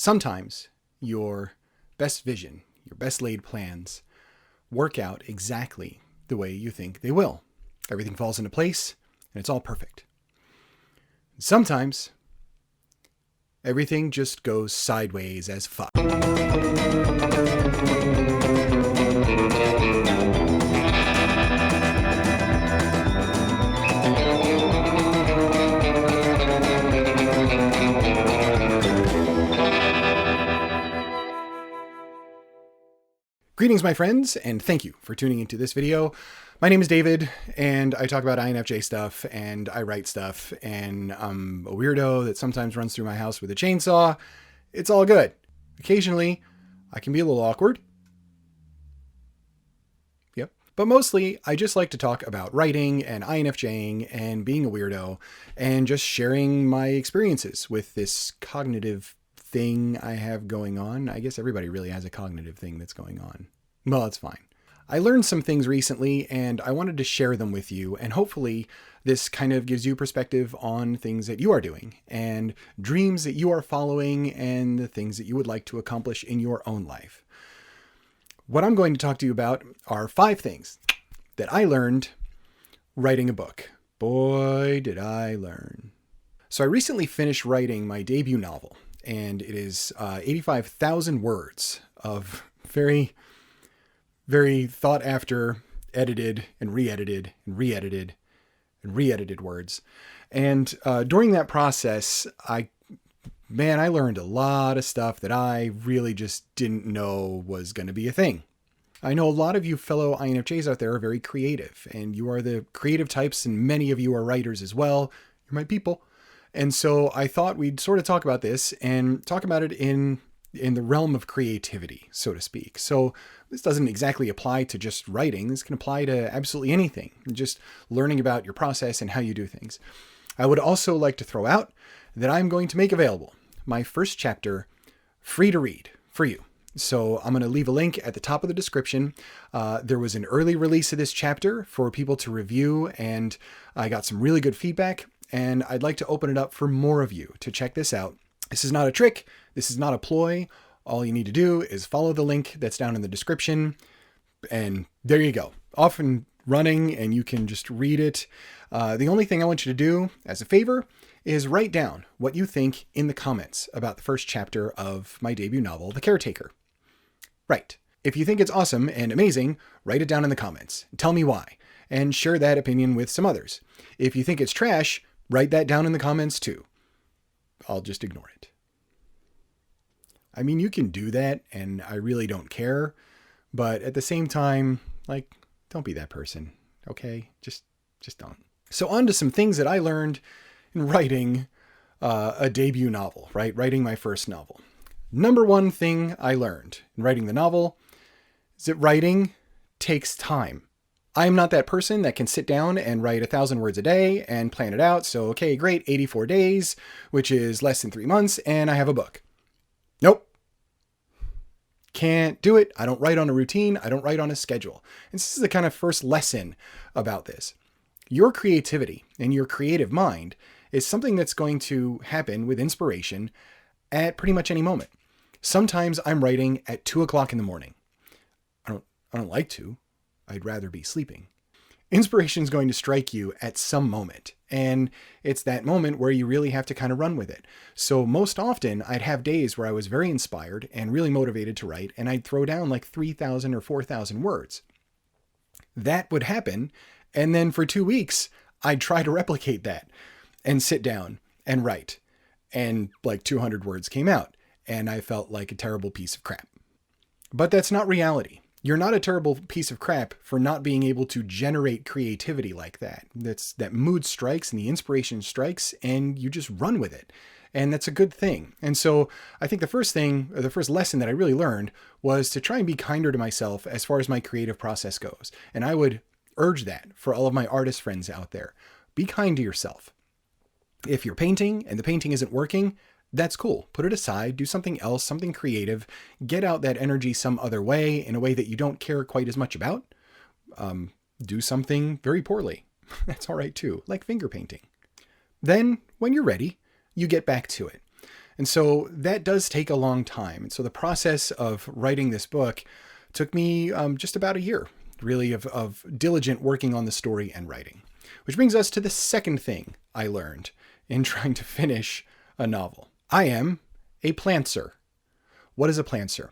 Sometimes your best vision, your best laid plans work out exactly the way you think they will. Everything falls into place and it's all perfect. Sometimes everything just goes sideways as fuck. Greetings, my friends, and thank you for tuning into this video. My name is David, and I talk about INFJ stuff, and I write stuff, and I'm a weirdo that sometimes runs through my house with a chainsaw. It's all good. Occasionally, I can be a little awkward. Yep. But mostly, I just like to talk about writing and INFJing and being a weirdo and just sharing my experiences with this cognitive thing I have going on. I guess everybody really has a cognitive thing that's going on. Well, it's fine. I learned some things recently and I wanted to share them with you, and hopefully this kind of gives you perspective on things that you are doing and dreams that you are following and the things that you would like to accomplish in your own life. What I'm going to talk to you about are 5 things that I learned writing a book. Boy, did I learn. So I recently finished writing my debut novel, and it is 85,000 words of very, very thought after, edited and re-edited and re-edited and re-edited words. And during that process, I learned a lot of stuff that I really just didn't know was going to be a thing. I know a lot of you fellow INFJs out there are very creative, and you are the creative types, and many of you are writers as well. You're my people. And so I thought we'd sort of talk about this and talk about it in the realm of creativity, so to speak. So this doesn't exactly apply to just writing. This can apply to absolutely anything, just learning about your process and how you do things. I would also like to throw out that I'm going to make available my first chapter free to read for you. So I'm going to leave a link at the top of the description. There was an early release of this chapter for people to review, and I got some really good feedback. And I'd like to open it up for more of you to check this out. This is not a trick. This is not a ploy. All you need to do is follow the link that's down in the description. And there you go. Off and running, and you can just read it. The only thing I want you to do as a favor is write down what you think in the comments about the first chapter of my debut novel, The Caretaker. Right. If you think it's awesome and amazing, write it down in the comments. Tell me why, and share that opinion with some others. If you think it's trash, write that down in the comments too. I'll just ignore it. I mean, you can do that, and I really don't care. But at the same time, don't be that person, okay? Just don't. So on to some things that I learned in writing a debut novel, right? Writing my first novel. Number one thing I learned in writing the novel is that writing takes time. I'm not that person that can sit down and write 1,000 words a day and plan it out. So, okay, great, 84 days, which is less than 3 months, and I have a book. Nope. Can't do it. I don't write on a routine. I don't write on a schedule. And this is the kind of first lesson about this. Your creativity and your creative mind is something that's going to happen with inspiration at pretty much any moment. Sometimes I'm writing at 2 o'clock in the morning. I don't like to. I'd rather be sleeping. Inspiration is going to strike you at some moment, and it's that moment where you really have to kind of run with it. So most often I'd have days where I was very inspired and really motivated to write, and I'd throw down like 3,000 or 4,000 words. That would happen, and then for 2 weeks I'd try to replicate that and sit down and write, and like 200 words came out, and I felt like a terrible piece of crap. But that's not reality. You're not a terrible piece of crap for not being able to generate creativity like that. That mood strikes and the inspiration strikes, and you just run with it. And that's a good thing. And so I think the first lesson that I really learned was to try and be kinder to myself as far as my creative process goes. And I would urge that for all of my artist friends out there. Be kind to yourself. If you're painting and the painting isn't working, that's cool. Put it aside, do something else, something creative, get out that energy some other way, in a way that you don't care quite as much about. Do something very poorly. That's all right too, like finger painting. Then, when you're ready, you get back to it. And so that does take a long time. And so the process of writing this book took me just about a year, really, of diligent working on the story and writing. Which brings us to the second thing I learned in trying to finish a novel. I am a plantser. What is a plantser?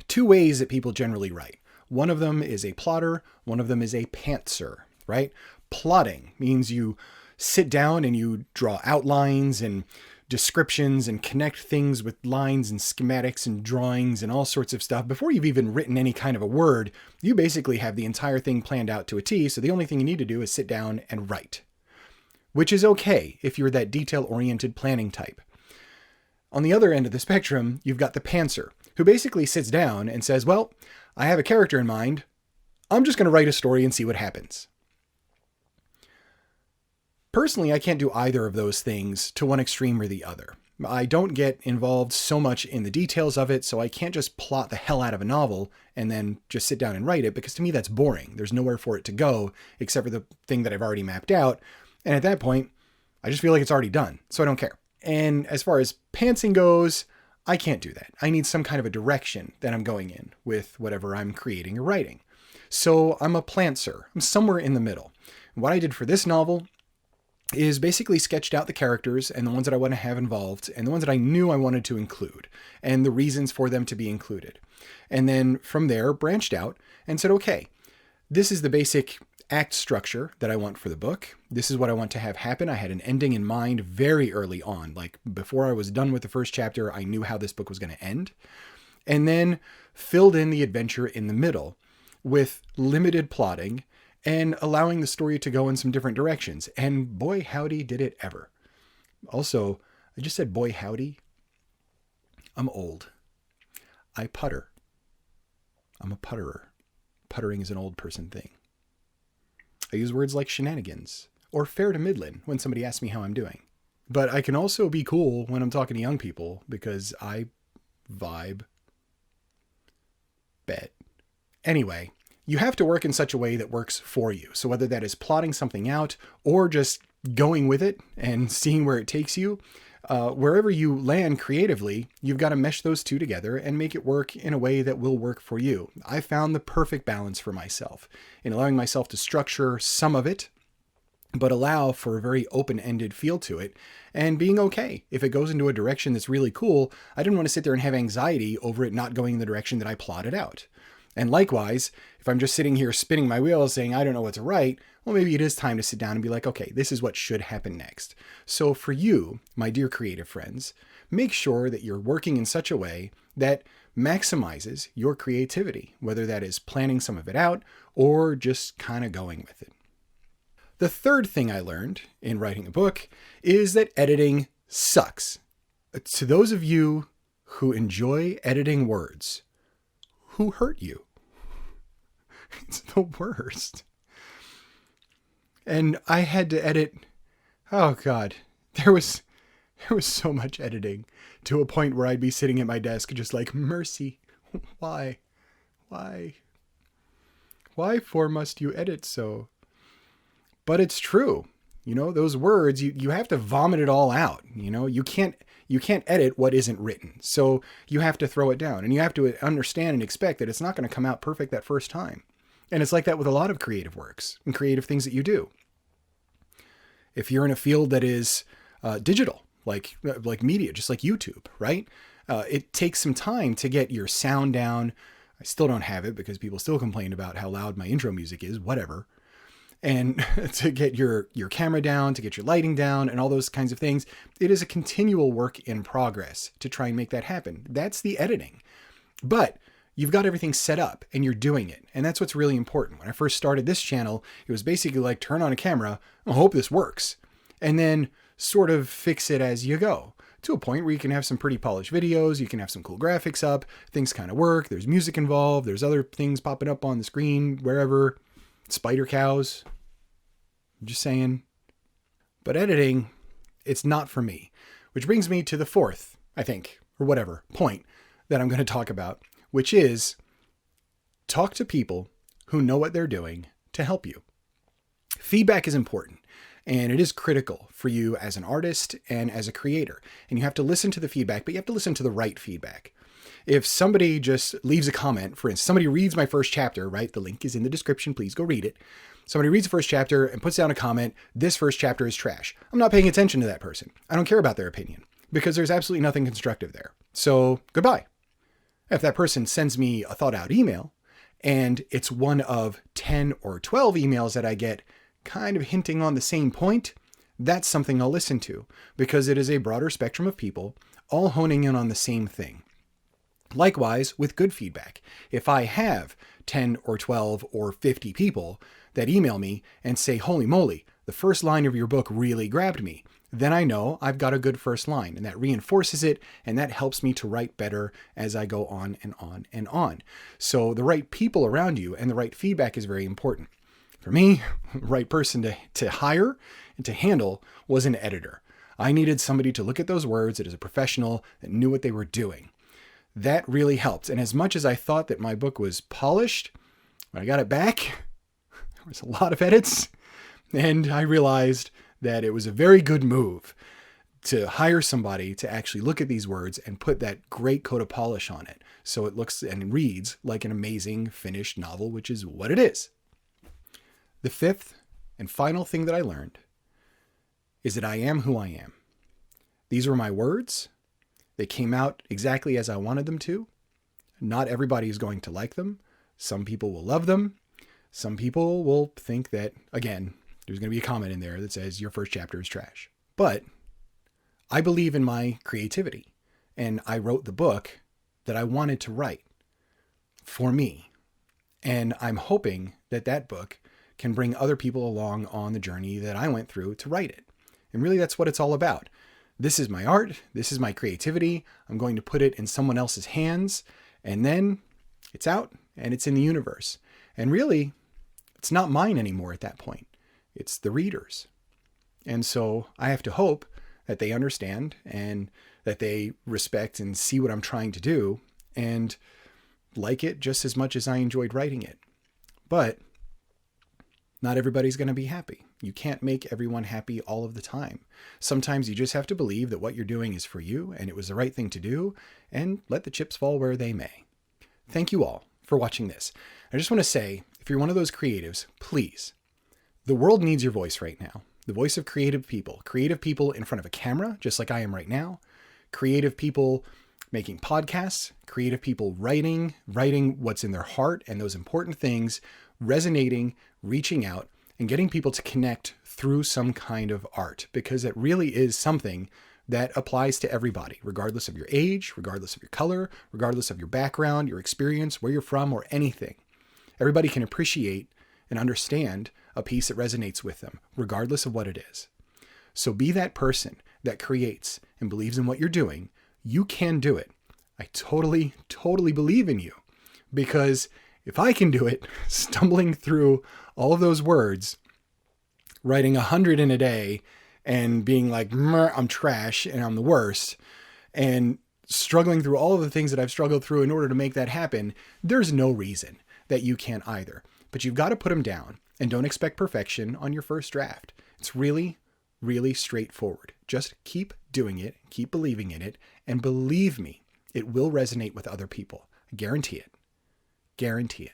Two ways that people generally write. One of them is a plotter, one of them is a pantser, right? Plotting means you sit down and you draw outlines and descriptions and connect things with lines and schematics and drawings and all sorts of stuff. Before you've even written any kind of a word, you basically have the entire thing planned out to a T, so the only thing you need to do is sit down and write. Which is okay if you're that detail-oriented planning type. On the other end of the spectrum, you've got the pantser, who basically sits down and says, well, I have a character in mind. I'm just going to write a story and see what happens. Personally, I can't do either of those things to one extreme or the other. I don't get involved so much in the details of it, so I can't just plot the hell out of a novel and then just sit down and write it, because to me that's boring. There's nowhere for it to go except for the thing that I've already mapped out. And at that point, I just feel like it's already done, so I don't care. And as far as pantsing goes, I can't do that. I need some kind of a direction that I'm going in with whatever I'm creating or writing. So I'm a plantser. I'm somewhere in the middle. What I did for this novel is basically sketched out the characters and the ones that I want to have involved and the ones that I knew I wanted to include and the reasons for them to be included. And then from there branched out and said, okay, this is the basic act structure that I want for the book. This is what I want to have happen. I had an ending in mind very early on. Like before I was done with the first chapter, I knew how this book was going to end. And then filled in the adventure in the middle with limited plotting and allowing the story to go in some different directions. And boy, howdy, did it ever. Also, I just said boy, howdy. I'm old. I putter. I'm a putterer. Puttering is an old person thing. I use words like shenanigans or fair to middling when somebody asks me how I'm doing. But I can also be cool when I'm talking to young people because I vibe. Bet. Anyway, you have to work in such a way that works for you. So whether that is plotting something out or just going with it and seeing where it takes you, wherever you land creatively, you've got to mesh those two together and make it work in a way that will work for you. I found the perfect balance for myself in allowing myself to structure some of it, but allow for a very open-ended feel to it and being okay. If it goes into a direction that's really cool, I didn't want to sit there and have anxiety over it not going in the direction that I plotted out. And likewise, if I'm just sitting here spinning my wheels saying, I don't know what to write, well, maybe it is time to sit down and be like, okay, this is what should happen next. So for you, my dear creative friends, make sure that you're working in such a way that maximizes your creativity, whether that is planning some of it out or just kind of going with it. The third thing I learned in writing a book is that editing sucks. To those of you who enjoy editing words, who hurt you? It's the worst. And I had to edit. Oh God, there was so much editing to a point where I'd be sitting at my desk just like, mercy, why for must you edit so? But it's true. You know, those words, you have to vomit it all out. You know, you can't edit what isn't written. So you have to throw it down and you have to understand and expect that it's not going to come out perfect that first time. And it's like that with a lot of creative works and creative things that you do. If you're in a field that is digital, like media, just like YouTube, right? It takes some time to get your sound down. I still don't have it because people still complain about how loud my intro music is, whatever. And to get your camera down, to get your lighting down and all those kinds of things. It is a continual work in progress to try and make that happen. That's the editing. But you've got everything set up and you're doing it. And that's what's really important. When I first started this channel, it was basically like turn on a camera, I hope this works. And then sort of fix it as you go to a point where you can have some pretty polished videos. You can have some cool graphics up. Things kind of work. There's music involved. There's other things popping up on the screen, wherever. Spider cows. I'm just saying. But editing, it's not for me. Which brings me to the fourth, I think, or whatever, point that I'm going to talk about, which is talk to people who know what they're doing to help you. Feedback is important. And it is critical for you as an artist and as a creator. And you have to listen to the feedback, but you have to listen to the right feedback. If somebody just leaves a comment, for instance, somebody reads my first chapter, right? The link is in the description. Please go read it. Somebody reads the first chapter and puts down a comment, this first chapter is trash. I'm not paying attention to that person. I don't care about their opinion because there's absolutely nothing constructive there. So goodbye. If that person sends me a thought out email and it's one of 10 or 12 emails that I get kind of hinting on the same point, that's something I'll listen to because it is a broader spectrum of people all honing in on the same thing. Likewise, with good feedback, if I have 10 or 12 or 50 people that email me and say, holy moly, the first line of your book really grabbed me, then I know I've got a good first line, and that reinforces it, and that helps me to write better as I go on and on and on. So the right people around you and the right feedback is very important. For me, the right person to hire and to handle was an editor. I needed somebody to look at those words that is a professional that knew what they were doing. That really helped. And as much as I thought that my book was polished, when I got it back, there was a lot of edits, and I realized that it was a very good move to hire somebody to actually look at these words and put that great coat of polish on it so it looks and reads like an amazing finished novel, which is what it is. The fifth and final thing that I learned is that I am who I am. These were my words. They came out exactly as I wanted them to. Not everybody is going to like them. Some people will love them. Some people will think that, again, there's going to be a comment in there that says your first chapter is trash. But I believe in my creativity, and I wrote the book that I wanted to write for me. And I'm hoping that that book can bring other people along on the journey that I went through to write it. And really, that's what it's all about. This is my art. This is my creativity. I'm going to put it in someone else's hands, and then it's out and it's in the universe. And really, it's not mine anymore at that point. It's the readers. And so I have to hope that they understand and that they respect and see what I'm trying to do and like it just as much as I enjoyed writing it. But not everybody's going to be happy. You can't make everyone happy all of the time. Sometimes you just have to believe that what you're doing is for you and it was the right thing to do, and let the chips fall where they may. Thank you all for watching this. I just want to say, if you're one of those creatives, please, the world needs your voice right now. The voice of creative people in front of a camera, just like I am right now, creative people making podcasts, creative people writing what's in their heart and those important things, resonating, reaching out, and getting people to connect through some kind of art, because it really is something that applies to everybody, regardless of your age, regardless of your color, regardless of your background, your experience, where you're from, or anything. Everybody can appreciate and understand a piece that resonates with them, regardless of what it is. So be that person that creates and believes in what you're doing. You can do it. I totally, totally believe in you, because if I can do it, stumbling through all of those words, writing 100 in a day and being like, I'm trash and I'm the worst, and struggling through all of the things that I've struggled through in order to make that happen, there's no reason that you can't either. But you've got to put them down and don't expect perfection on your first draft. It's really, really straightforward. Just keep doing it, keep believing in it, and believe me, it will resonate with other people. I guarantee it. Guarantee it.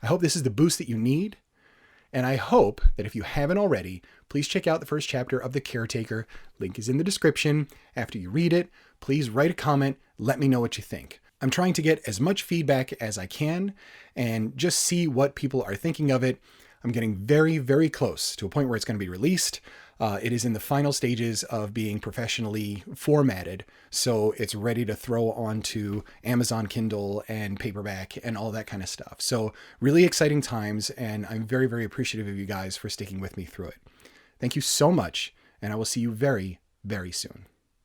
I hope this is the boost that you need. And I hope that if you haven't already, please check out the first chapter of The Caretaker. Link is in the description. After you read it, please write a comment. Let me know what you think. I'm trying to get as much feedback as I can and just see what people are thinking of it. I'm getting very, very close to a point where it's going to be released. It is in the final stages of being professionally formatted, so it's ready to throw onto Amazon Kindle and paperback and all that kind of stuff. So really exciting times, and I'm very, very appreciative of you guys for sticking with me through it. Thank you so much, and I will see you very, very soon.